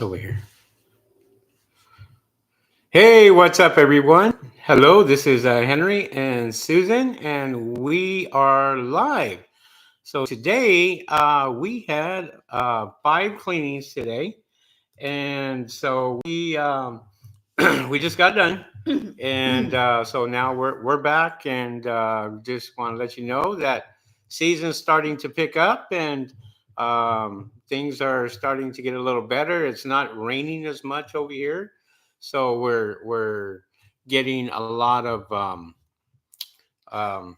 Over here. Hey, what's up, everyone? Hello, this is Henry and Susan, and we are live. So today we had five cleanings today, and so we we just got done, and so now we're back, and just want to let you know that season's starting to pick up, and things are starting to get a little better. It's not raining as much over here, so we're getting um,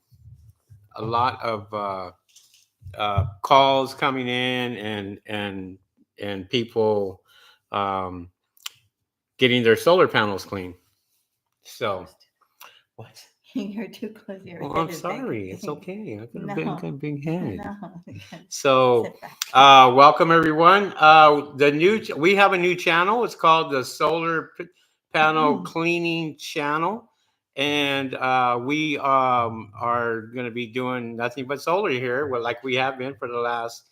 a lot of calls coming in, and people um, getting their solar panels clean. So what? You're too close. Your Oh, head I'm is big. sorry. It's okay. I've got a No, big head. no. So, Sit back. welcome everyone. We have a new channel. It's called the Panel Cleaning Channel, and we are going to be doing nothing but solar here, well, like we have been for the last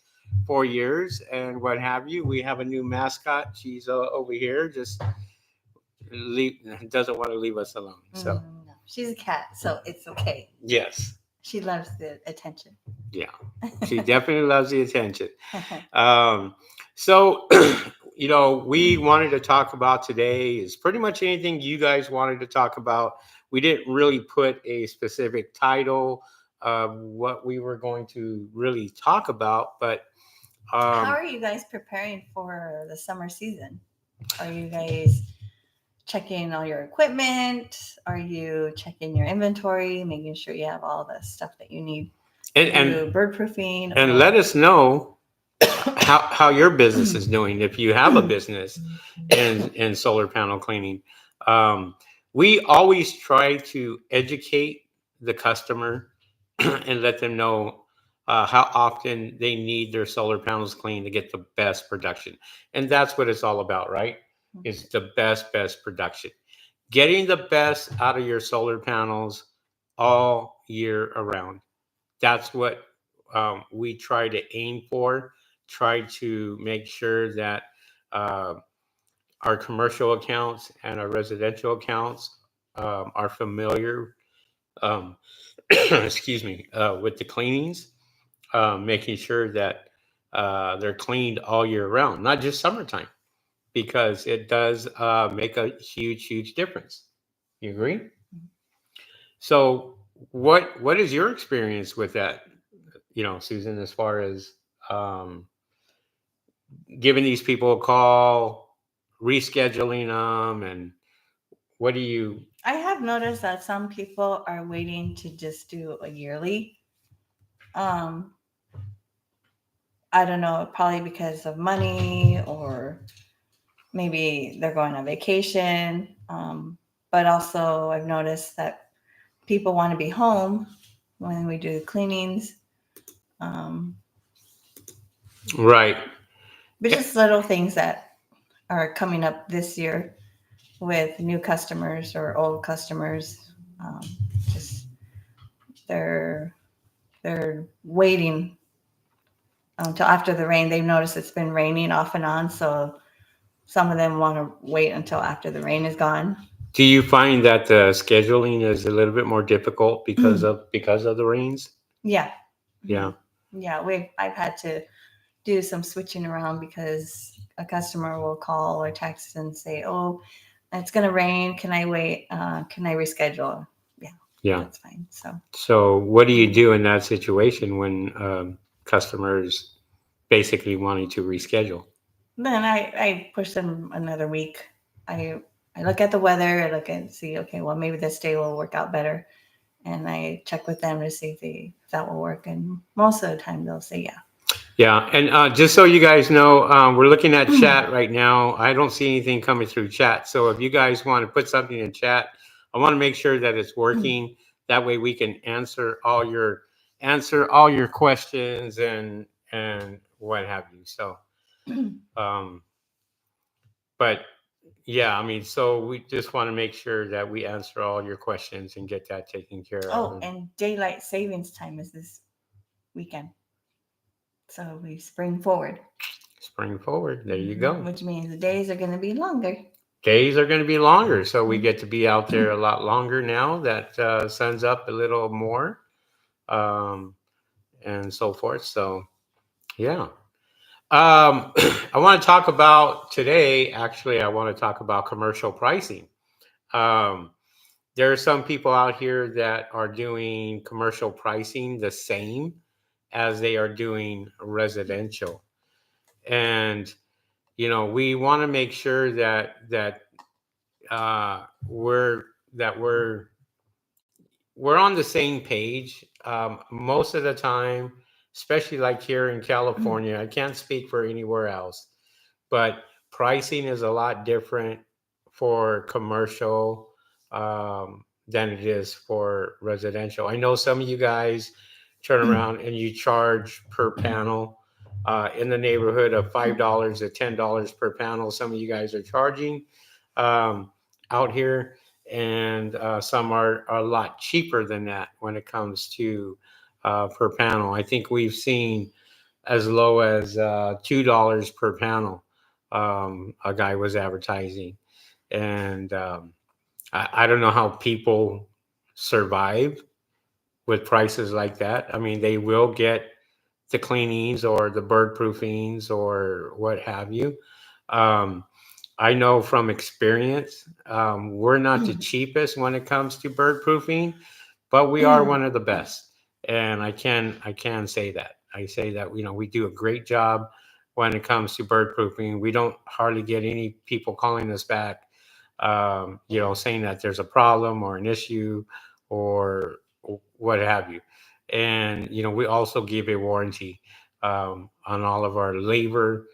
4 years, and what have you. We have a new mascot. She's over here, just leave, doesn't want to leave us alone. So, No, she's a cat, so it's okay. yes. She loves the attention. Yeah, she definitely loves the attention. Um, so, we wanted to talk about today is pretty much anything you guys wanted to talk about. We didn't really put a specific title of what we were going to really talk about, but How um, are you guys preparing for the summer season? Are you guys checking all your equipment? Are you checking your inventory, making sure you have all the stuff that you need and to and do bird proofing? and Or let us know how your business is doing if you have a business in solar panel cleaning. um, we always try to educate the customer and let them know how often they need their solar panels cleaned to get the best production, and that's what it's all about, right? It's the best production, getting the best out of your solar panels all year around. That's what we try to aim for. Try to make sure that uh, our commercial accounts and our residential accounts are familiar, um, excuse me, with the cleanings, making sure that they're cleaned all year round, not just summertime, because it does make a huge difference. You agree? So, what is your experience with that? Susan, as far as um, giving these people a call, rescheduling them, and what do you? I have noticed that some people are waiting to just do a yearly. Um, I don't know, probably because of money or maybe they're going on vacation. But also, I've noticed that people want to be home when we do cleanings. Um, Right. but Eh, just little things that are coming up this year with new customers or old customers. Um, just they're they're waiting until after the rain. They've noticed it's been raining off and on, so some of them want to wait until after the rain is gone. Do you find that the scheduling is a little bit more difficult because of the rains? Yeah. Yeah. Yeah, I've had to do some switching around because a customer will call or text and say, "Oh, it's gonna rain. Can I wait? Can I reschedule?" Yeah, Yeah. that's fine. So So, what do you mhm. do in that situation when customers basically wanting to reschedule? Then I push them another week. I I look at the weather. I look and see. Okay, well maybe this day will work out better, and I check with them to see if that will work. And most of the time they'll say yeah. Yeah, and just so you guys know, we're looking at chat right now. I don't see anything coming through chat. So if you guys want to put something in chat, I want to make sure that it's working. That way we can answer all your questions and what have you. So, um, but yeah, I mean, so we just want to make sure that we answer all your questions and get that taken care of. Oh, And and daylight savings time is this weekend. So we spring forward. spring forward. There you go. Which means the days are going to be longer. Days are going to be longer, so we get to be out there a lot longer now that sun's up a little more, um, and so forth. So yeah. I want to talk about today. Actually, I want to talk about commercial pricing. Um, there are some people out here that are doing commercial pricing the same as they are doing residential, and we want to make sure uh, we're that we're on the same page. Most of the time, especially like here in California, I can't speak for anywhere else, but pricing is a lot different for commercial than it is for residential. I know some of you guys turn around and you charge per panel in the neighborhood of $5 to $10 per panel. Some of you guys are charging um, out here, and some are a lot cheaper than that when it comes to per panel. I think we've seen as low as $2 per panel. A guy was advertising, and I don't know how people survive with prices like that. I mean, they will get the cleanings or the bird proofings or what have you. Um, I know from experience, we're not the cheapest when it comes to bird proofing, but we are one of the best. And I can say that. I say that we do a great job when it comes to bird proofing. We don't hardly get any people calling us back, saying that there's a problem or an issue or what have you. And we also give a warranty on all of our labor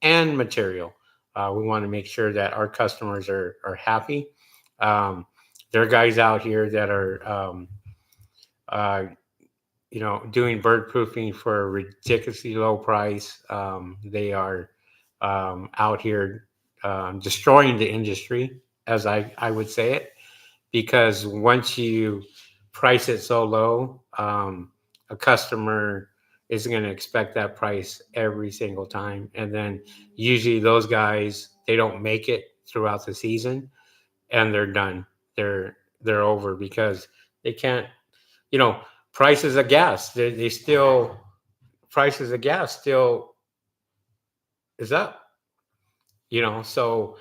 and material. We want to make sure that our customers are happy. Um, there are guys out here that are, uh, doing bird proofing for a ridiculously low price. They are out here destroying the industry, as I would say it, because once you price it so low, a customer is going to expect that price every single time, and then usually those guys, they don't make it throughout the season, and they're done. They're over because they can't. You know, prices of gas. They still prices of gas still is up. So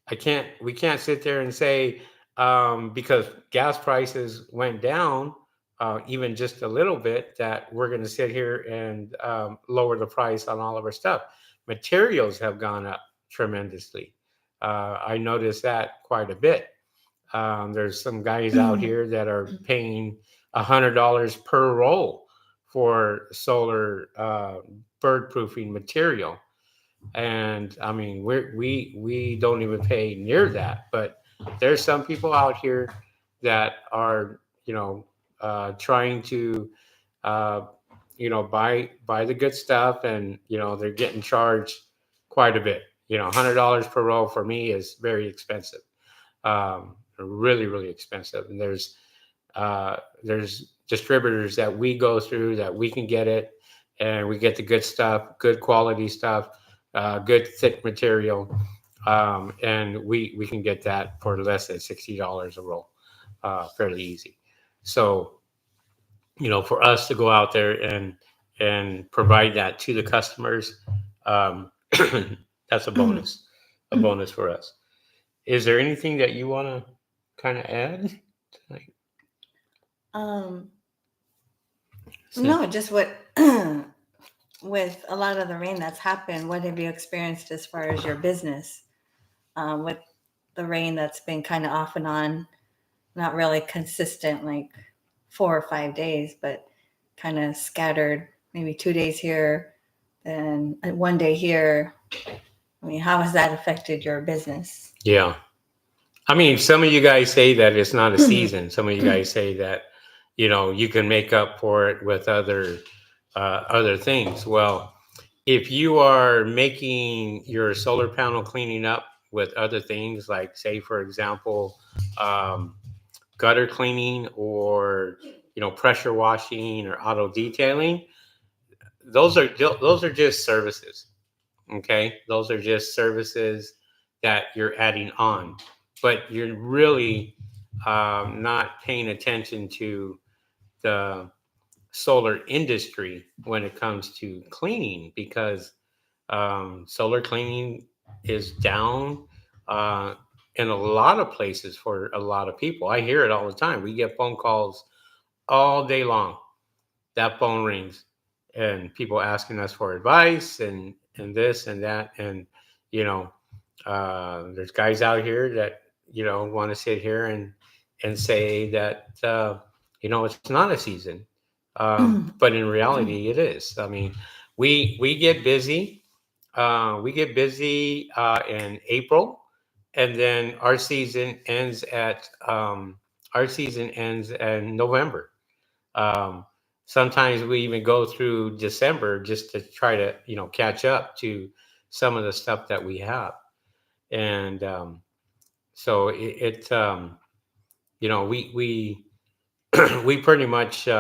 we can't sit there and say because gas prices went down even just a little bit that we're going to sit here and lower the price on all of our stuff. Materials have gone up tremendously. I noticed that quite a bit. There's some guys out here that are paying $100 per roll for solar bird proofing material, and I mean we don't even pay near that. But there's some people out here that are trying to uh, buy the good stuff, and they're getting charged quite a bit. $100 per roll for me is very expensive, really really expensive. And there's distributors that we go through that we can get it, and we get the good stuff, good quality stuff, good thick material, and we can get that for less than $60 a roll, fairly easy. So for us to go out there and provide that to the customers, um, that's a bonus for us. Is there anything that you want to kind of add tonight? Um, So- no, just what with a lot of the rain that's happened, what have you experienced as far as your business? With the rain that's been kind of off and on, not really consistent, like 4 or 5 days, but kind of scattered, maybe 2 days here, then one day here. I mean, how has that affected your business? Yeah. I mean, some of you guys say that it's not a season. Some of you guys say that, you can make up for it with other things. Well, if you are making your solar panel cleaning up with other things, like say, for example, um, gutter cleaning or, pressure washing or auto detailing, those are just services. Okay, those are just services that you're adding on, but you're really not paying attention to the solar industry when it comes to cleaning, because solar cleaning is down uh, in a lot of places for a lot of people. I hear it all the time. We get phone calls all day long. That phone rings, and people asking us for advice and this and that, and you know, there's guys out here that want to sit here and say that it's not a season, but in reality it is. I mean, we get busy. We get busy in April, and then our season ends in November. Um, Sometimes we even go through December just to try to catch up to some of the stuff that we have, and so we we pretty much we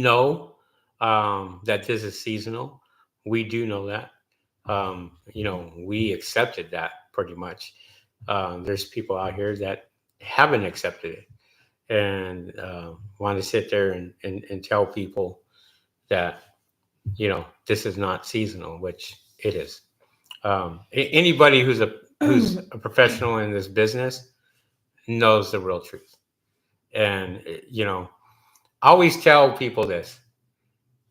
know that this is seasonal. We do know that. We accepted that pretty much. There's people out here that haven't accepted it, and want to sit there and tell people that this is not seasonal, which it is. Anybody who's a professional in this business knows the real truth, and I always tell people this: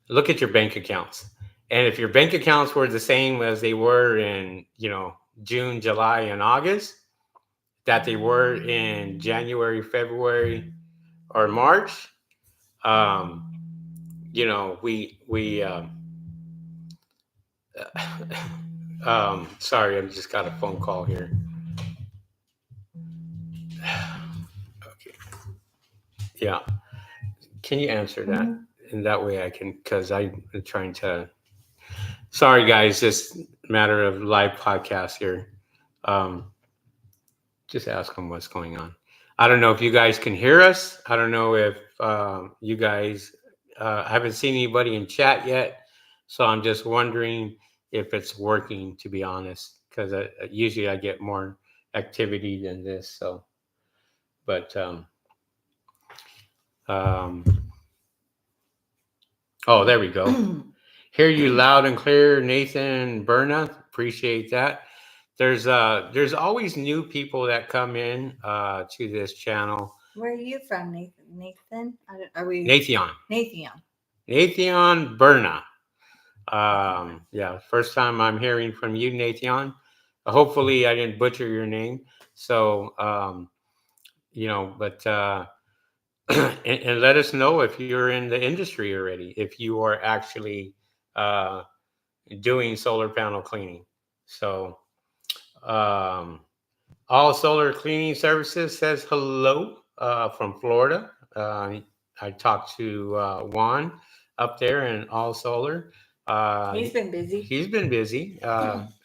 look at your bank accounts, and if your bank accounts were the same as they were in June, July, and August, that they were in January, February, or March, um, we sorry, I just got a phone call here. Okay, yeah, can you answer that? Mhm. And that way I can, because I'm trying to. Sorry, guys, just matter of live podcast here. Um, just ask them what's going on. I don't know if you guys can hear us. I don't know if you guys. I haven't seen anybody in chat yet, so I'm just wondering if it's working. To be honest, because usually I get more activity than this. So, but um, oh, there we go. Hear you loud and clear, Nathan Berna. Appreciate that. There's always new people that come in to this channel. Where are you from, Nathan? Nathan? Are we Nathan. Nathan? Nathan Berna. Okay. Yeah, first time I'm hearing from you, Nathan. Hopefully, I didn't butcher your name. So, but and let us know if you're in the industry already, if you are actually uh, doing solar panel cleaning. So, um, all solar cleaning services says hello from Florida. I talked to Juan up there in All Solar. He's been busy. He's been busy.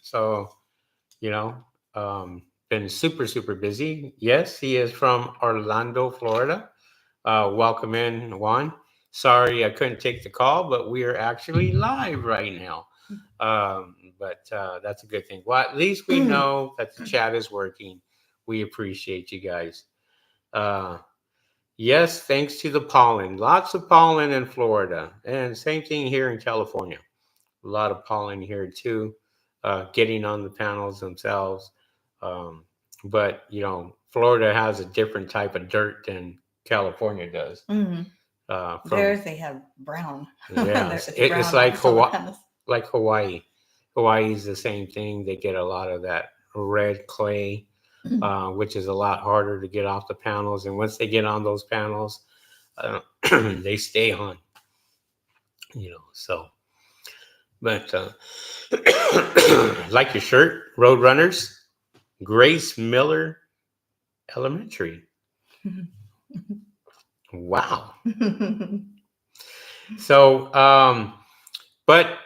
So, you know, been super, super busy. Yes, he is from Orlando, Florida. Welcome in, Juan. Sorry I couldn't take the call, but we are actually live right now. But that's a good thing. Well, at least we know that the chat is working. We appreciate you guys. Uh, yes, thanks to the pollen. Lots of pollen in Florida. And same thing here in California. A lot of pollen here too, getting on the panels themselves. Um, but, Florida has a different type of dirt than California does. Mm-hmm. From Theirs, they have brown. Yeah, It's it's brown on like solar Hawaii. panels. Like Hawaii. Hawaii's the same thing. They get a lot of that red clay, which is a lot harder to get off the panels. And once they get on those panels, they stay on. So. But like your shirt, Roadrunners, Grace Miller Elementary. Wow. So, but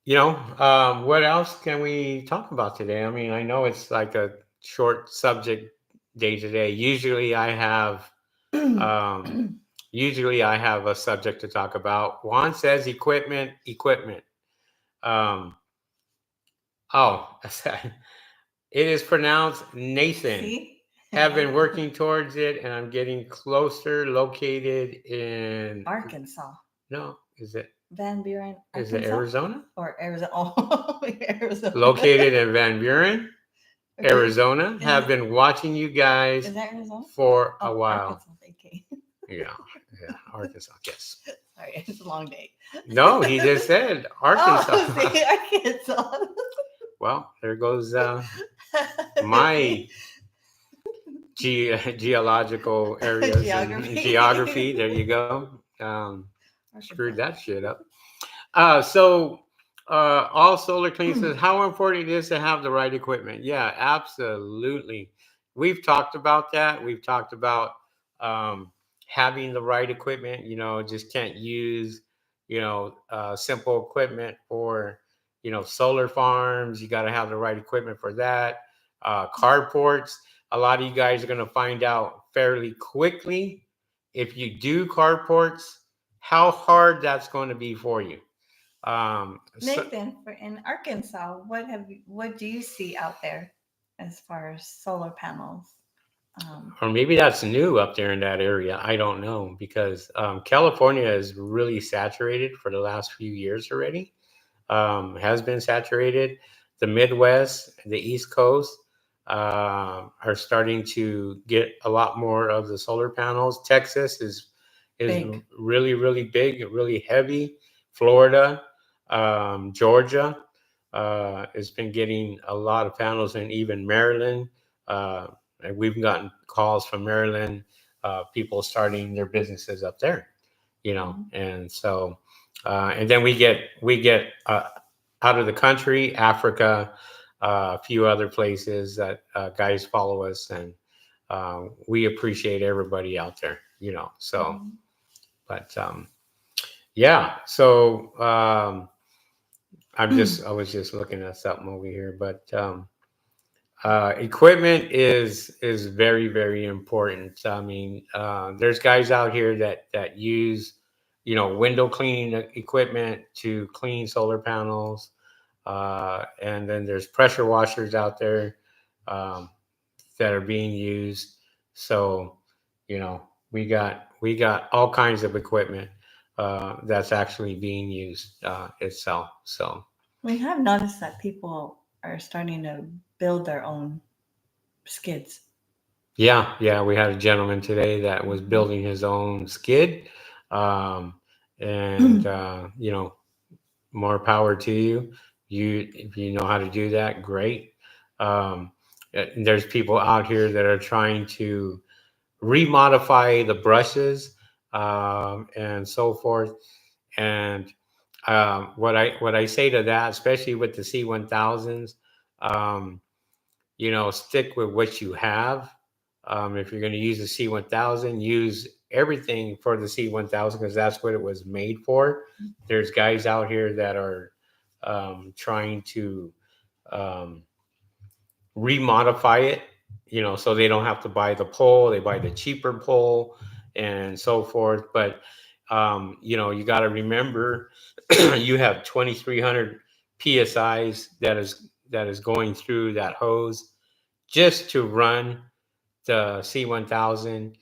what else can we talk about today? I mean, I know it's like a short subject day today. Usually I have a subject to talk about. Juan says equipment. Um, oh, it is pronounced Nathan. See? Have been working towards it, and I'm getting closer. Located in Arkansas. no, Van Buren, is it Arkansas? Arizona? Or Arizona? Oh, Arizona. Located in Van Buren, Okay. Arizona. Have been watching you guys Is that Arizona? for a Oh, while. Arkansas. Okay. Yeah, yeah, Arkansas. Yes. Sorry, it's a long day. No, he just said Arkansas. Oh, see, Arkansas. Well, there goes my geological areas and Geography. geography. There you go. Screwed Arkansas. that shit up. So all solar clean says how important it is to have the right equipment. Yeah, absolutely. We've talked about that. We've talked about um, having the right equipment. Just can't use simple equipment for solar farms. You got to have the right equipment for that. Carports. A lot of you guys are going to find out fairly quickly if you do carports how hard that's going to be for you. Nathan, for in Arkansas, what do you see out there as far as solar panels? Or maybe that's new up there in that area. I don't know because California is really saturated for the last few years already. Has been saturated. The Midwest, the East Coast are starting to get a lot more of the solar panels. Texas is Big. really really big, really heavy. Florida, Georgia has been getting a lot of panels, and even Maryland. Uh, and we've gotten calls from Maryland, people starting their businesses up there. And so and then we get out of the country, Africa, a few other places that guys follow us, and we appreciate everybody out there. So, Mhm. but yeah, so I was just looking at something over here, but equipment is very very important. I mean, there's guys out here that use window cleaning equipment to clean solar panels, and then there's pressure washers out there um, that are being used. So we got all kinds of equipment that's actually being used itself. So We have noticed that people are starting to build their own skids. yeah, we had a gentleman today that was Mhm. building his own skid, um, and more power to you. If you know how to do that, great. Um, there's people out here that are trying to remodify the brushes and so forth. And what I say to that, especially with the C1000s, um, stick with what you have. If you're going to use the C1000, use everything for the C1000 because that's what it was made for. There's guys out here that are trying to um, remodify it, so they don't have to buy the pole, they buy the cheaper pole and so forth. But you got to remember you have 2300 psi's that is going through that hose just to run the C1000.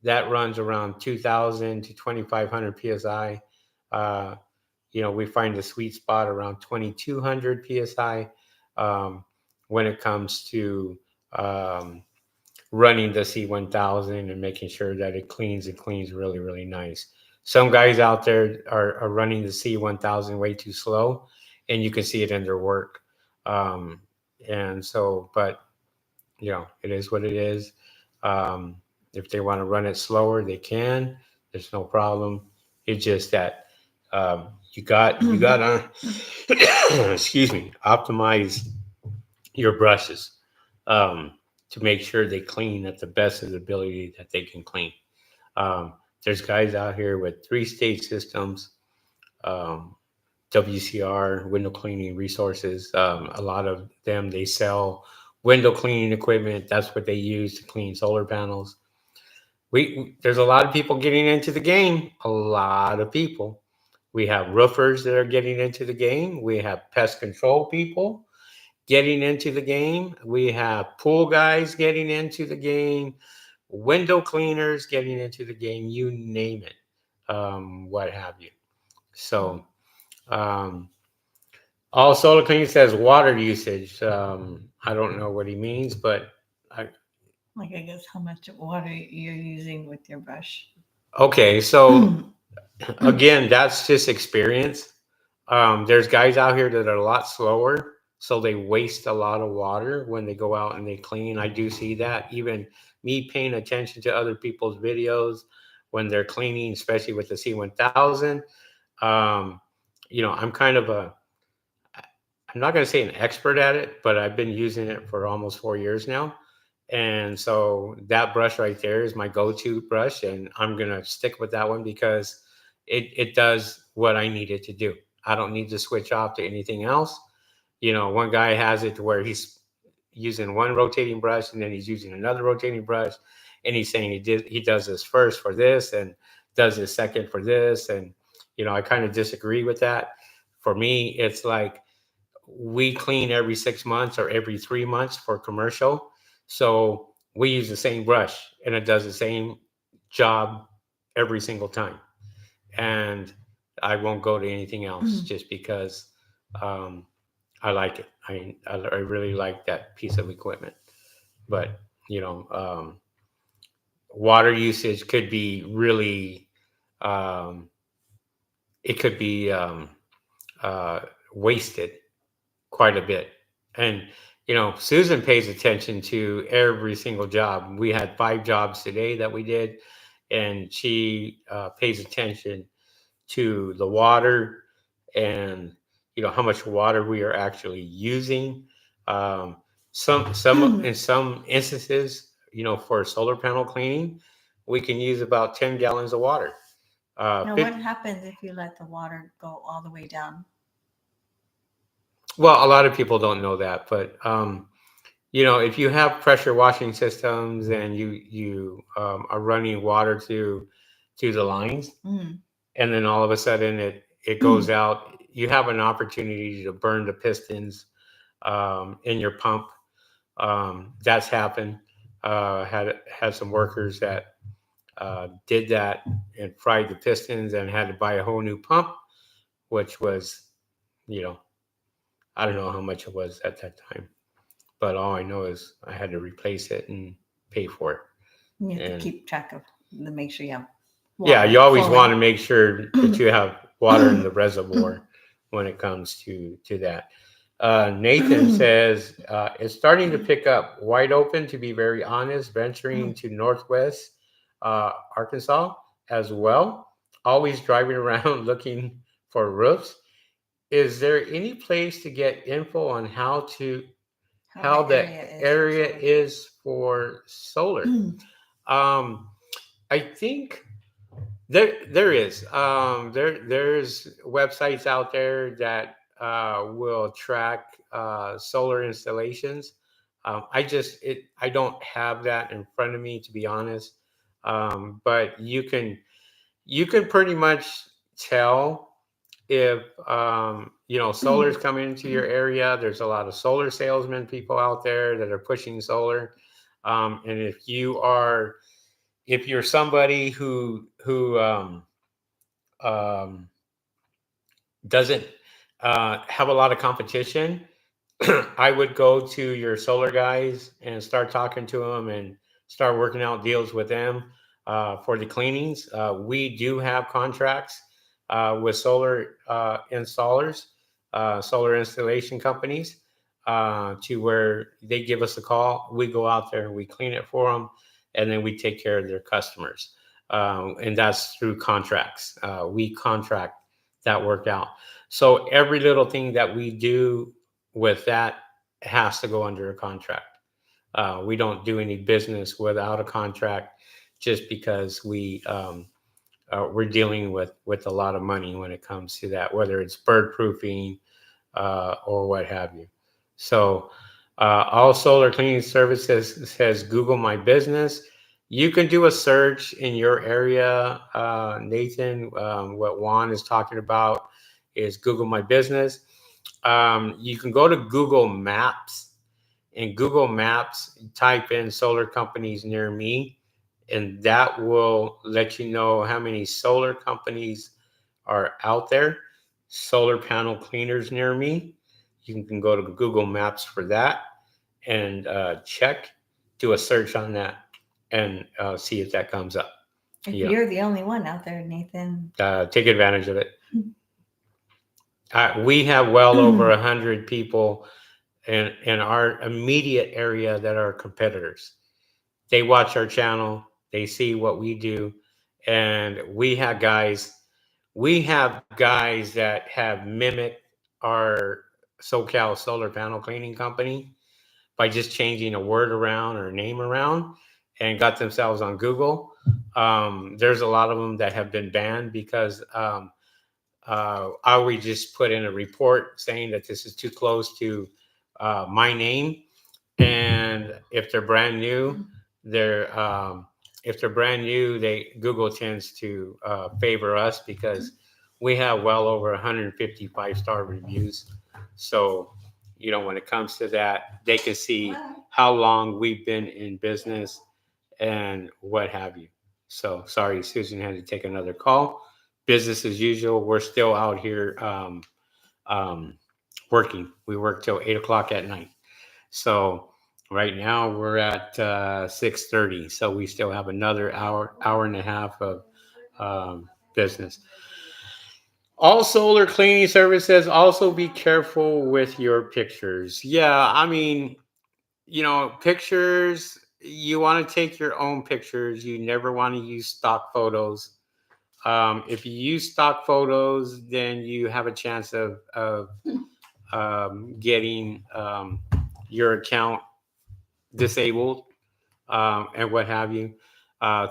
That runs around 2000 to 2500 psi. uh, we find the sweet spot around 2200 psi um, when it comes to um, running the C1000 and making sure that it cleans and cleans really, really nice. Some guys out there are running the C1000 way too slow, and you can see it in their work. Um, and so, but it is what it is. Um, if they want to run it slower, they can. There's no problem. It's just that you got to excuse me, optimize your brushes um, to make sure they clean at the best of the ability that they can clean. Um, there's guys out here with three-stage systems, um, WCR, window cleaning resources. A lot of them, they sell window cleaning equipment. That's what they use to clean solar panels. There's a lot of people getting into the game. A lot of people. We have roofers that are getting into the game. We have pest control people getting into the game. We have pool guys getting into the game, window cleaners getting into the game, you name it, what have you. So, um, all solar cleaning says water usage. I don't know what he means, but I, Like, I guess how much water you're using with your brush. okay. So again, that's just experience. There's guys out here that are a lot slower, so they waste a lot of water when they go out and they clean. I do see that. Even me paying attention to other people's videos when they're cleaning, especially with the C1000. Um, I'm kind of a, I'm not going to say an expert at it, but I've been using it for almost 4 years now. And so that brush right there is my go-to brush, and I'm going to stick with that one because it does what I need it to do. I don't need to switch off to anything else. One guy has it to where he's using one rotating brush and then he's using another rotating brush, and he's saying he does this first for this and does his second for this, and I kind of disagree with that. For me, it's like we clean every 6 months or every 3 months for commercial. So we use the same brush and it does the same job every single time. And I won't go to anything else just because um, I like it. I really like that piece of equipment. But, water usage could be really, um, it could be uh, wasted quite a bit. And Susan pays attention to every single job. We had 5 jobs today that we did, and she pays attention to the water and how much water we are actually using. Um, some in some instances, for solar panel cleaning, we can use about 10 gallons of water. Now, what happens if you let the water go all the way down? Well, a lot of people don't know that, but if you have pressure washing systems and you are running water to the lines, Mm. and then all of a sudden it goes out, you have an opportunity to burn the pistons in your pump. That's happened. Had some workers that did that and fried the pistons and had to buy a whole new pump, which was, you know, I don't know how much it was at that time, but all I know is I had to replace it and pay for it. You have to And keep track of the make sure you have yeah, water you always want flowing. to make sure that you have water in the reservoir when it comes to that. Nathan says it's starting to pick up. Wide open, to be very honest. Venturing to Northwest Arkansas as well. Always driving around looking for roofs. Is there any place to get info on How how the the area is for area solar. is for solar? Um, I think there is there's websites out there that will track solar installations. I don't have that in front of me, to be honest. But you can pretty much tell if solar is coming into your area. There's a lot of solar salesmen people out there that are pushing solar, and if you're somebody who um, doesn't have a lot of competition, I would go to your solar guys and start talking to them and start working out deals with them for the cleanings. We do have contracts with solar installers, solar installation companies, to where they give us a call. We go out there and we clean it for them, and then we take care of their customers. And that's through contracts. We contract that work out. So every little thing that we do with that has to go under a contract. We don't do any business without a contract just because we're dealing with a lot of money when it comes to that, whether it's bird proofing or what have you. So all solar cleaning services says Google My Business. You can do a search in your area, Nathan. What Juan is talking about is Google My Business. You can go to Google Maps. In Google Maps, type in solar companies near me, and that will let you know how many solar companies are out there. Solar panel cleaners near me. You can go to Google Maps for that and check, do a search on that, and see if that comes up. If Yeah, you're the only one out there, Nathan. take advantage of it. We have well over 100 people in our immediate area that are competitors. They watch our channel, they see what we do, and we have guys that have mimicked our SoCal solar panel cleaning company by just changing a word around or a name around and got themselves on Google. There's a lot of them that have been banned because I would just put in a report saying that this is too close to my name, and if they're brand new, they're if they're brand new, they Google tends to favor us because we have well over 155-star reviews. So, when it comes to that, they can see how long we've been in business and what have you. So, sorry, Susan had to take another call. Business as usual. We're still out here um, working. We work till 8 o'clock at night. So right now we're at 6:30. So we still have another hour and a half of business. All solar cleaning services. Also be careful with your pictures. Yeah, I mean, pictures. You want to take your own pictures. You never want to use stock photos. If you use stock photos, then you have a chance of getting your account disabled, and what have you,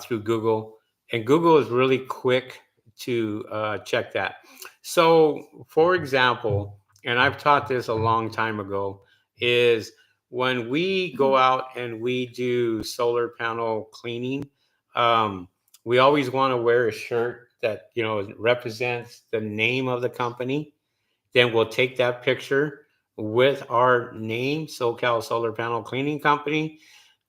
through Google. And Google is really quick to check that. So, for example, and I've taught this a long time ago, is when we go out and we do solar panel cleaning, um, we always want to wear a shirt that represents the name of the company. Then we'll take that picture with our name, SoCal Solar Panel Cleaning Company.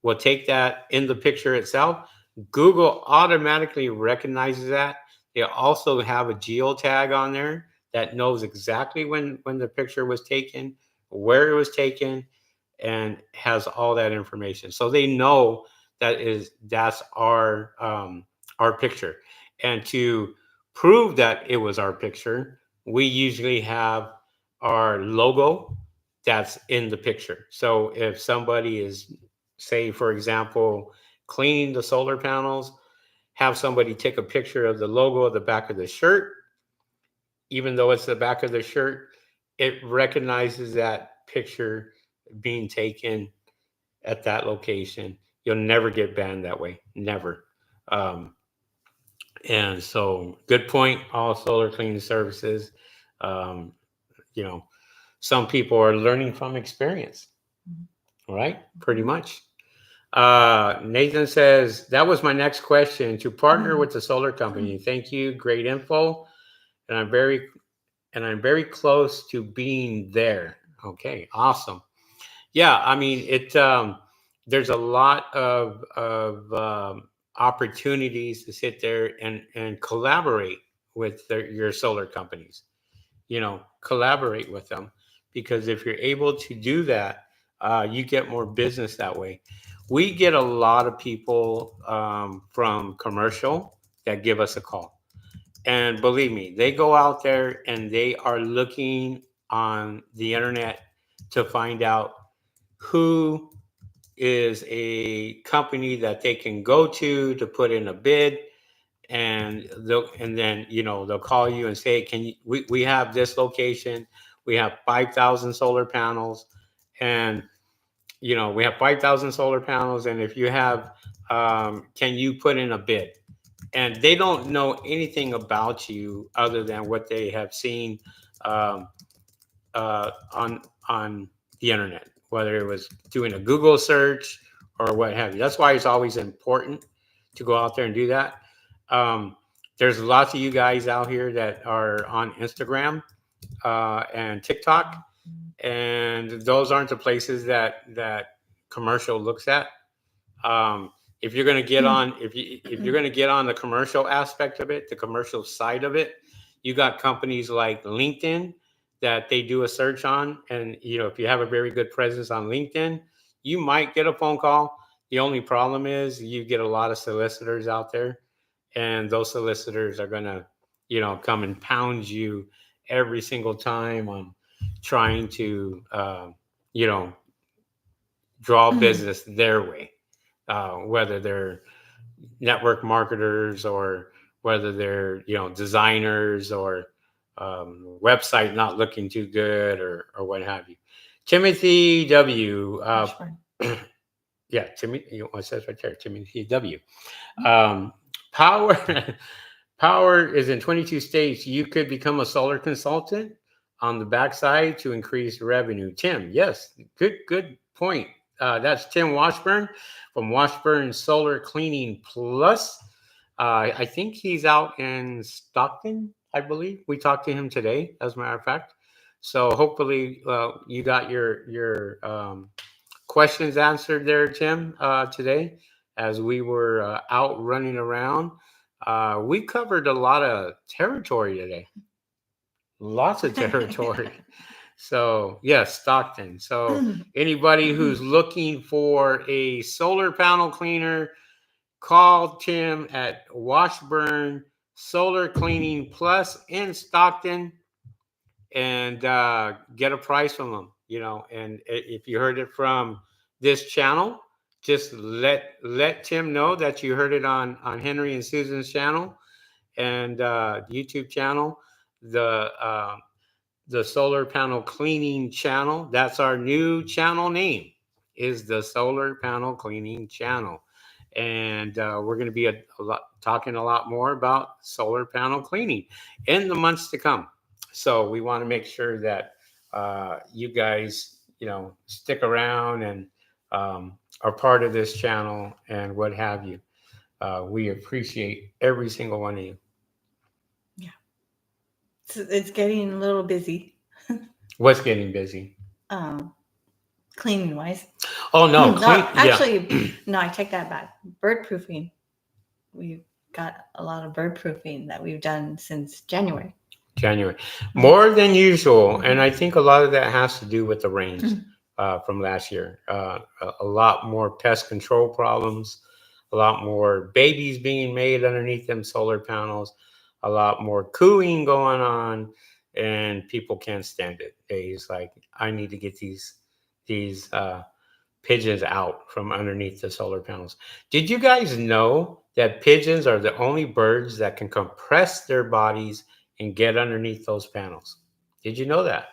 We'll take that in the picture itself. Google automatically recognizes that. They also have a geotag on there that knows exactly when the picture was taken, where it was taken, and has all that information. So they know that's our picture. And to prove that it was our picture, we usually have our logo that's in the picture. So if somebody is, say, for example, cleaning the solar panels, have somebody take a picture of the logo of the back of the shirt, even though it's the back of the shirt, it recognizes that picture being taken at that location. You'll never get banned that way. Never. Um, and so, good point. All solar cleaning services. Um, you know, some people are learning from experience, right? Pretty much. Nathan says, that was my next question. To partner with the solar company. Thank you. Great info. And I'm very close to being there. Okay, awesome. Yeah, I mean it. There's a lot of opportunities to sit there and collaborate with your solar companies. Collaborate with them, because if you're able to do that, you get more business that way. We get a lot of people from commercial that give us a call, and believe me, they go out there and they are looking on the internet to find out who is a company that they can go to put in a bid, and then they'll call you and say, can you, we have this location, we have 5,000 solar panels, and we have 5,000 solar panels, and if you have, can you put in a bid? And they don't know anything about you other than what they have seen um, on the internet, whether it was doing a Google search or what have you. That's why it's always important. to go out there and do that. Um, there's lots of you guys out here that are on Instagram and TikTok, and those aren't the places that commercial looks at. If you're going to get on, if you're going to get on the commercial aspect of it, the commercial side of it, you got companies like LinkedIn that they do a search on, and if you have a very good presence on LinkedIn, you might get a phone call. The only problem is you get a lot of solicitors out there, and those solicitors are going to come and pound you every single time on trying to you know draw business their way, whether they're network marketers or whether they're designers or website not looking too good or what have you. Timothy W. Washburn. Yeah, Timothy. It says right there, Timothy W. Um, power power is in 22 states. You could become a solar consultant on the backside to increase revenue. Tim, yes, good point. That's Tim Washburn from Washburn Solar Cleaning Plus. I think he's out in Stockton, I believe. We talked to him today, as a matter of fact. So hopefully you got your questions answered there, Tim, today as we were out running around. We covered a lot of territory today, lots of territory. So, yes, Stockton. So, anybody who's looking for a solar panel cleaner, call Tim at Washburn Solar Cleaning Plus in Stockton and get a price from them. And if you heard it from this channel, just let Tim know that you heard it on Henry and Susan's channel and YouTube channel. The solar panel cleaning channel. That's our new channel name, is the solar panel cleaning channel. And we're going to be talking a lot more about solar panel cleaning in the months to come. So we want to make sure that you guys, stick around and are part of this channel and what have you. We appreciate every single one of you. Yeah. It's getting a little busy. What's getting busy? Cleaning wise. Oh no, actually, no, I take that back. Bird proofing. We've got a lot of bird proofing that we've done since January. More than usual, and I think a lot of that has to do with the rains from last year. A lot more pest control problems, a lot more babies being made underneath them solar panels, a lot more cooing going on, and people can't stand it. It's like, I need to get these pigeons out from underneath the solar panels. Did you guys know that pigeons are the only birds that can compress their bodies and get underneath those panels? Did you know that?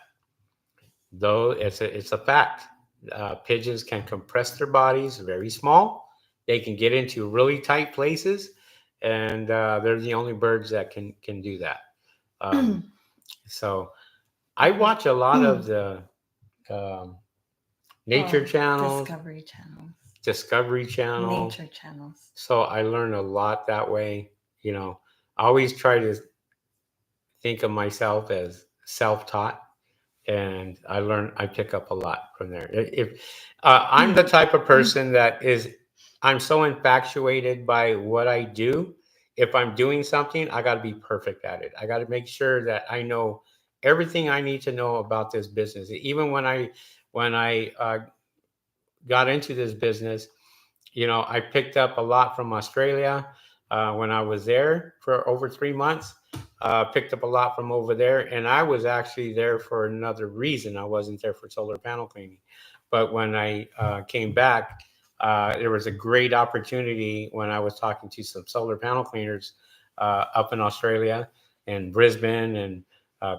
Though it's a fact. Pigeons can compress their bodies very small. They can get into really tight places, and they're the only birds that can do that. So I watch a lot of the nature channels, Discovery Channel, nature channels. So I learn a lot that way. I always try to think of myself as self-taught, and I pick up a lot from there. If I'm the type of person I'm so infatuated by what I do. If I'm doing something, I got to be perfect at it. I got to make sure that I know everything I need to know about this business. Even when I got into this business, I picked up a lot from Australia when I was there for over 3 months. Picked up a lot from over there, and I was actually there for another reason. I wasn't there for solar panel cleaning, but when I came back, there was a great opportunity when I was talking to some solar panel cleaners up in Australia and Brisbane and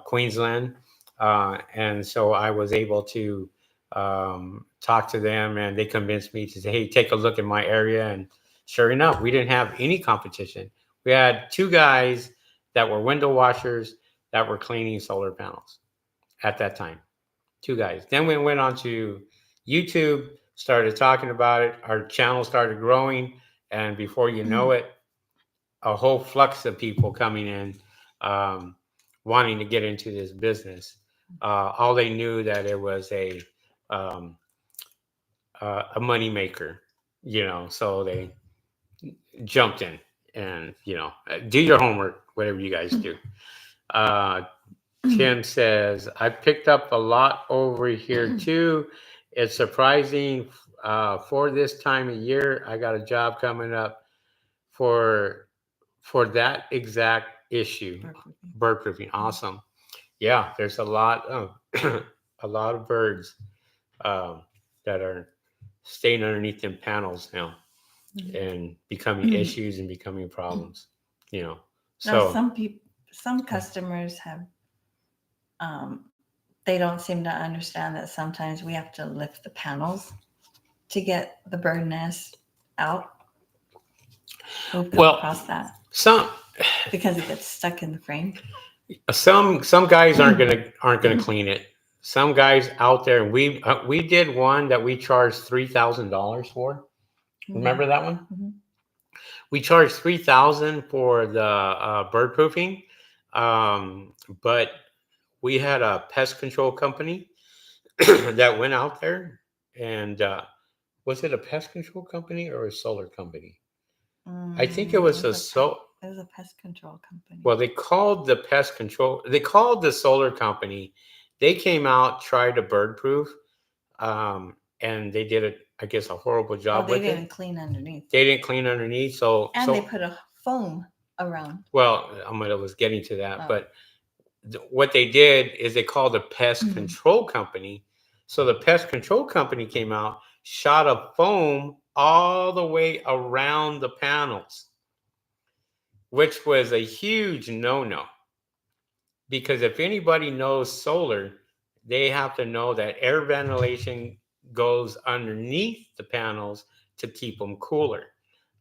Queensland, and so I was able to talk to them, and they convinced me to say, hey, take a look in my area. And sure enough, we didn't have any competition. We had two guys that were window washers that were cleaning solar panels at that time. Two guys. Then we went on to YouTube, started talking about it. Our channel started growing, and before you know it, a whole flux of people coming in, wanting to get into this business. All they knew that it was um, a money maker, so they jumped in and do your homework, whatever you guys do. Uh, Tim says, I picked up a lot over here too. It's surprising for this time of year. I got a job coming up for that exact issue. Bird proofing. Awesome. Yeah, there's a lot of a lot of birds um, that are staying underneath them panels now and becoming issues and becoming problems. Now, So some customers have, they don't seem to understand that sometimes we have to lift the panels to get the bird nest out. We've come well, across that some because it gets stuck in the frame. some guys aren't gonna clean it. Some guys out there, and we did one that we charged $3,000 for. Remember that one? Mm-hmm. We charged 3,000 for the bird proofing, but we had a pest control company that went out there, and was it a pest control company or a solar company? I think it was It was a pest control company. well, they called the pest control. They called the solar company. They came out, tried to bird proof, and they did I guess, a horrible job they with didn't it. clean underneath. They didn't clean underneath, And they put a foam around. well, I was getting to that, but what they did is they called the pest control company. So the pest control company came out, shot a foam all the way around the panels, which was a huge no-no. Because if anybody knows solar, they have to know that air ventilation goes underneath the panels to keep them cooler.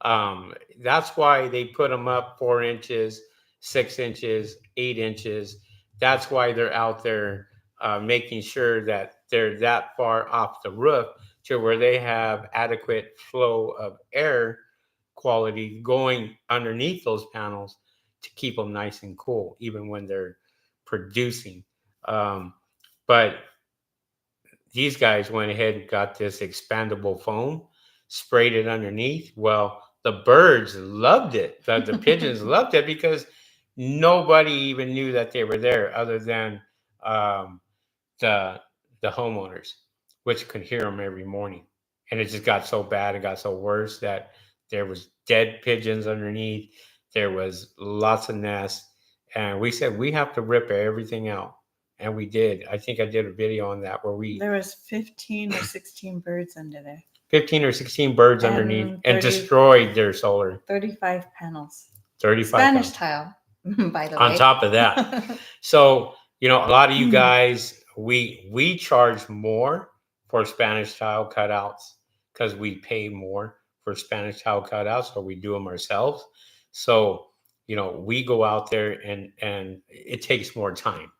That's why they put them up 4 inches, 6 inches, 8 inches. That's why they're out there making sure that they're that far off the roof to where they have adequate flow of air quality going underneath those panels to keep them nice and cool, even when they're producing. Um, but these guys went ahead and got this expandable foam, sprayed it underneath. Well, the birds loved it. The pigeons loved it because nobody even knew that they were there other than um, the the homeowners, which could hear them every morning. And it just got so bad, it got so worse that there was dead pigeons underneath. There was lots of nests, and we said we have to rip everything out, and we did. I think I did a video on that where there was 15 or 16 birds under there. 15 or 16 birds And underneath 30, and destroyed their solar. 35 panels. 35 Spanish panels. tile, by the On way. top of that. So, a lot of you guys, we charge more for Spanish tile cutouts because we pay more for Spanish tile cutouts, or we do them ourselves. So, we go out there and it takes more time.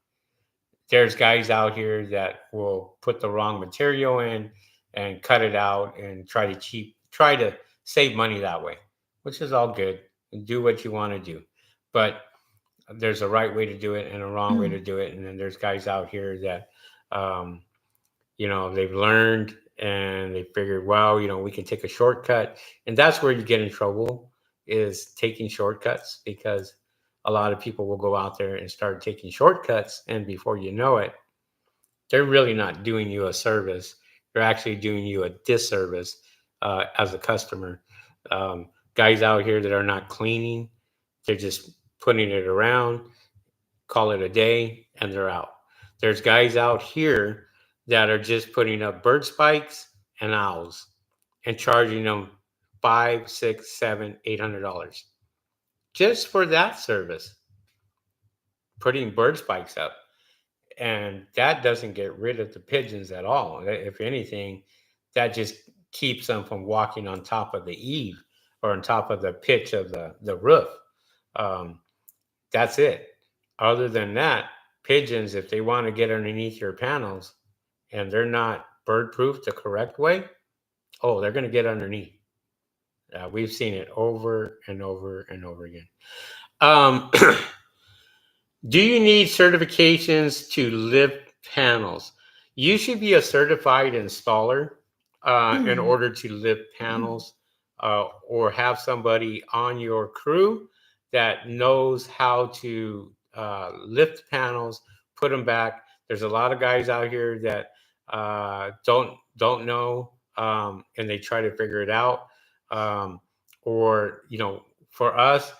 There's guys out here that will put the wrong material in and cut it out and try to save money that way, which is all good. Do what you want to do. But there's a right way to do it and a wrong way to do it. And then there's guys out here that, um, they've learned and they figured, well, we can take a shortcut. And that's where you get in trouble, is taking shortcuts, because a lot of people will go out there and start taking shortcuts. And before you know it, they're really not doing you a service. They're actually doing you a disservice as a customer. Guys out here that are not cleaning, they're just putting it around, call it a day, and they're out. There's guys out here that are just putting up bird spikes and owls and charging them $5, $6, $7, $800 just for that service, putting bird spikes up. And that doesn't get rid of the pigeons at all. If anything, that just keeps them from walking on top of the eave or on top of the pitch of the roof. Um, that's it. Other than that, pigeons, if they want to get underneath your panels and they're not bird proof the correct way, oh, they're going to get underneath. We've seen it over and over and over again. Um, Do you need certifications to lift panels? You should be a certified installer in order to lift panels, or have somebody on your crew that knows how to lift panels, put them back. There's a lot of guys out here that don't know, and they try to figure it out. Um, or for us,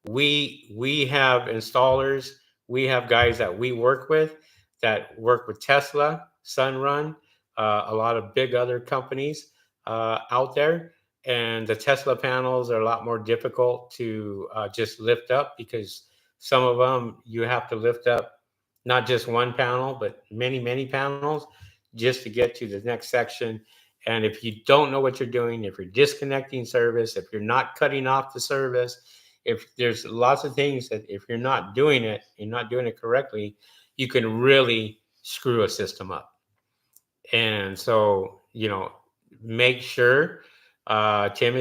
we have installers, we have guys that we work with that work with Tesla, Sunrun, a lot of big other companies out there. And the Tesla panels are a lot more difficult to just lift up, because some of them you have to lift up not just one panel, but many panels just to get to the next section. And if you don't know what you're doing, if you're disconnecting service, if you're not cutting off the service, if there's lots of things that if you're not doing it correctly, you can really screw a system up. And so, make sure, Tim,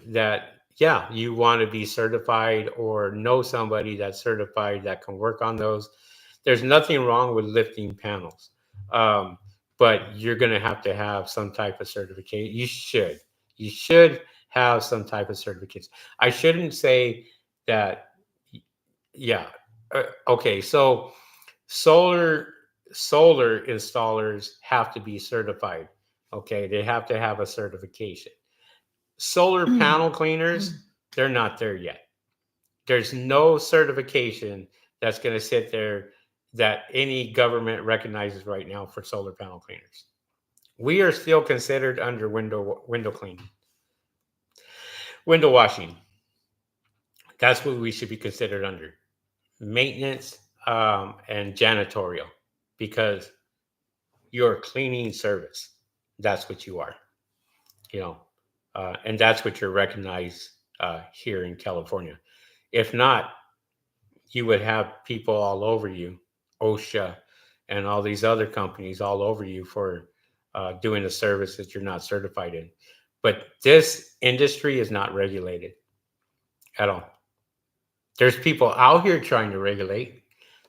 that yeah, you want to be certified or know somebody that's certified that can work on those. There's nothing wrong with lifting panels, um, but you're going to have some type of certification. You should have some type of certification. I shouldn't say that. Yeah. Okay. So solar solar installers have to be certified. Okay, they have to have a certification. Solar panel cleaners, they're not there yet. There's no certification that's going to sit there that any government recognizes right now for solar panel cleaners. We are still considered under window cleaning, window washing. That's what we should be considered under. Maintenance, and janitorial, because you're a cleaning service. That's what you are, you know, and that's what you're recognized here in California. If not, you would have people all over you, OSHA, and all these other companies all over you for doing a service that you're not certified in. But this industry is not regulated at all. There's people out here trying to regulate.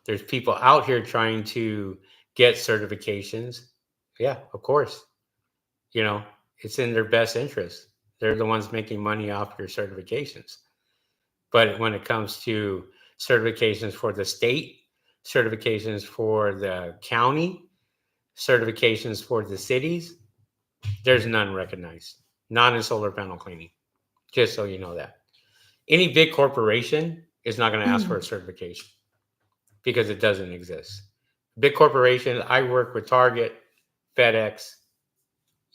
There's people out here trying to get certifications. Yeah, of course. You know, it's in their best interest. They're the ones making money off your certifications. But when it comes to certifications for the state, certifications for the county, certifications for the cities, there's none recognized. Not in solar panel cleaning. Just so you know that. Any big corporation is not going to ask for a certification because it doesn't exist. Big corporations, I work with Target, FedEx,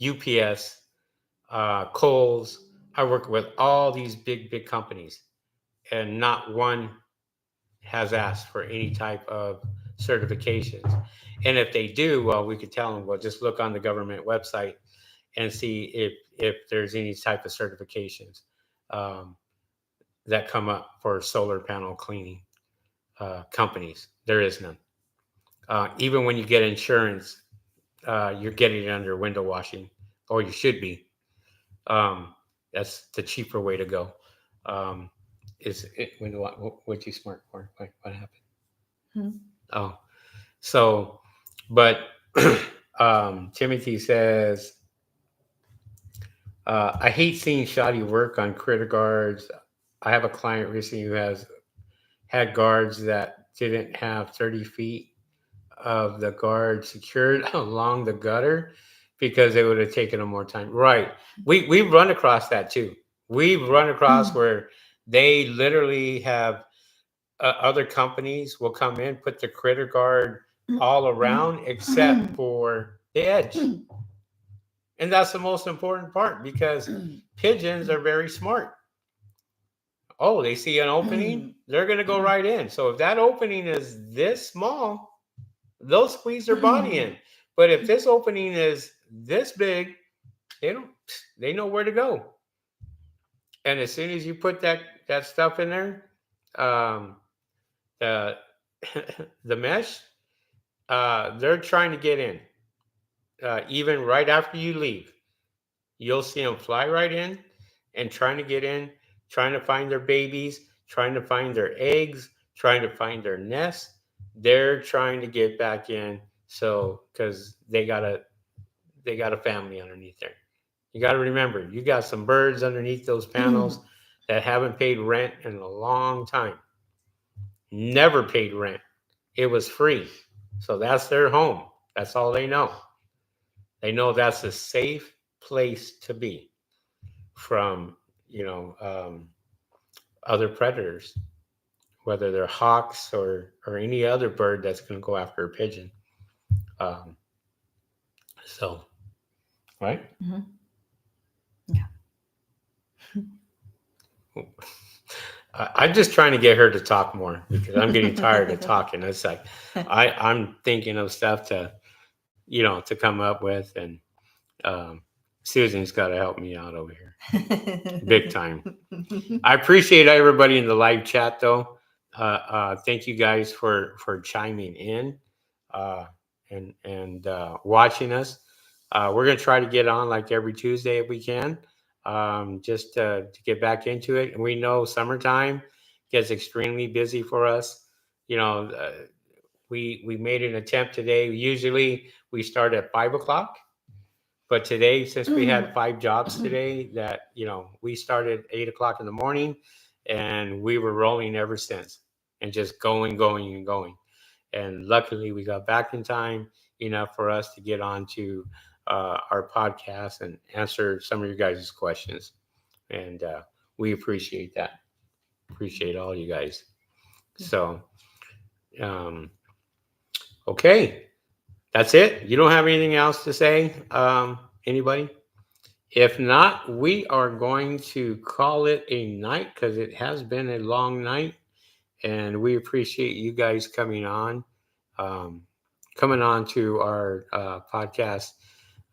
UPS, Kohl's. I work with all these big companies, and not one has asked for any type of certifications. And if they do, well, we could tell them, well, just look on the government website and see if there's any type of certifications um, that come up for solar panel cleaning companies. There is none. Even when you get insurance, you're getting it under window washing, or you should be. Um, that's the cheaper way to go. Um, is it window? What you smart for? What happened? Hmm. Oh, so, but Timothy says, I hate seeing shoddy work on critter guards. I have a client recently who has had guards that didn't have 30 feet of the guard secured along the gutter because it would have taken them more time. Right. We've run across that too. We've run across where they literally have other companies will come in, put the critter guard all around except for the edge. And that's the most important part because pigeons are very smart. Oh, they see an opening, they're going to go right in. So if that opening is this small, they'll squeeze their body in. But if this opening is this big, they don't. They know where to go. And as soon as you put that stuff in there, um, the the mesh, they're trying to get in, even right after you leave. you'll see them fly right in and trying to get in, trying to find their babies, trying to find their eggs, trying to find their nest. They're trying to get back in, so because they got a family underneath there. You got to remember, you got some birds underneath those panels that haven't paid rent in a long time. Never paid rent. It was free. So that's their home. That's all they know. They know that's a safe place to be from, you know, other predators, whether they're hawks or any other bird that's going to go after a pigeon. Um, so, right? Mhm. Yeah. I'm just trying to get her to talk more because I'm getting tired of talking. It's like I'm thinking of stuff to, to come up with, and um, Susan's got to help me out over here, big time. I appreciate everybody in the live chat, though. Thank you guys for chiming in uh, and watching us. We're gonna try to get on like every Tuesday if we can, just to get back into it. And we know summertime gets extremely busy for us. You know, we made an attempt today. Usually we start at 5 o'clock. But today, since we had 5 jobs today, that we started 8 o'clock in the morning, and we were rolling ever since, and just going, going, and going. And luckily, we got back in time enough for us to get on to our podcast and answer some of your guys' questions. And we appreciate that. Appreciate all you guys. So, um, okay, that's it. You don't have anything else to say, anybody? If not, we are going to call it a night because it has been a long night, and we appreciate you guys um, coming on to our podcast,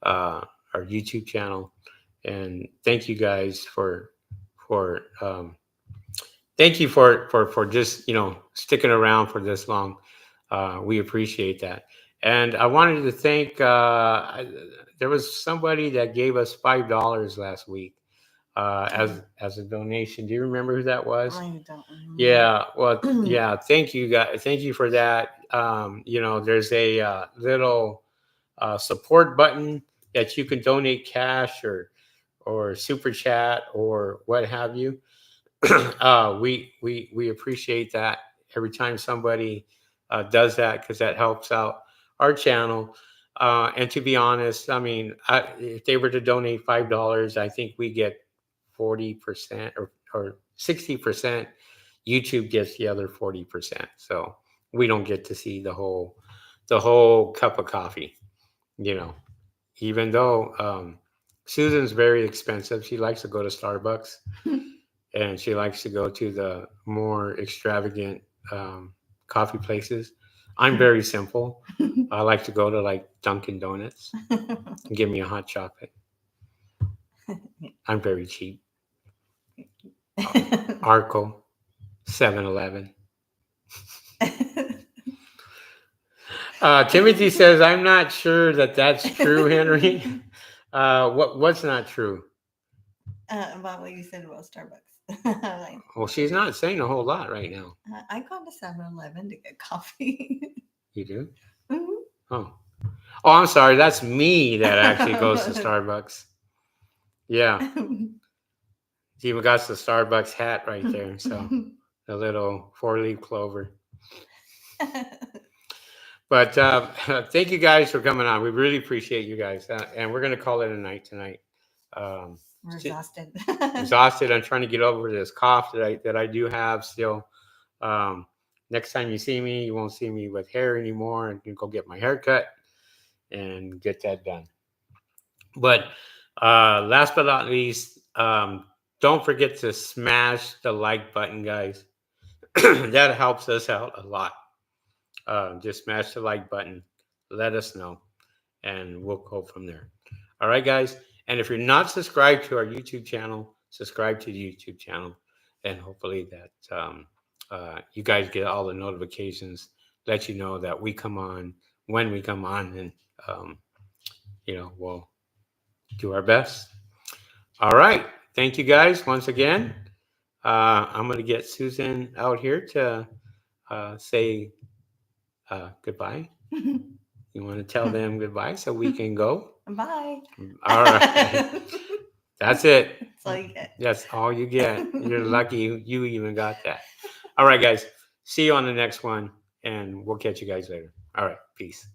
uh, our YouTube channel, and thank you guys for thank you for just sticking around for this long. We appreciate that. And I wanted to thank. There was somebody that gave us $5 last week as a donation. Do you remember who that was? I don't remember. Yeah. Well, yeah. Thank you, guys. Thank you for that. There's a little support button that you can donate cash or super chat or what have you. We appreciate that every time somebody does that because that helps out our channel. And to be honest, I mean, if they were to donate $5, I think we get 40% or 60%. YouTube gets the other 40%. So we don't get to see the whole cup of coffee. You know, even though Susan's very expensive, she likes to go to Starbucks and she likes to go to the more extravagant coffee places. I'm very simple. I like to go to like Dunkin' Donuts and give me a hot chocolate. I'm very cheap. Arco, 7-Eleven. Timothy says, "I'm not sure that's true, Henry." What's not true? About what you said about Starbucks. Like, Well, she's not saying a whole lot right now. I go to 7-Eleven to get coffee. You do? Mhm. Oh, I'm sorry. That's me that actually goes to Starbucks. Yeah, she even got the Starbucks hat right there. So a little 4-leaf clover. But thank you guys for coming on. We really appreciate you guys, and we're gonna call it a night tonight. We're exhausted. Exhausted. I'm trying to get over this cough that I do have still. Um, Next time you see me, you won't see me with hair anymore. I can go get my hair cut and get that done. But last but not least, don't forget to smash the like button, guys. That helps us out a lot. Just smash the like button. Let us know, and we'll go from there. All right, guys. And if you're not subscribed to our YouTube channel, subscribe to the YouTube channel, and hopefully that you guys get all the notifications, let you know that we come on when we come on, and we'll do our best. All right. Thank you guys once again. I'm going to get Susan out here to say goodbye. You want to tell them goodbye so we can go? Bye. All right. That's it. That's all you get. That's all you get. You're lucky you even got that. All right, guys. See you on the next one, and we'll catch you guys later. All right. Peace.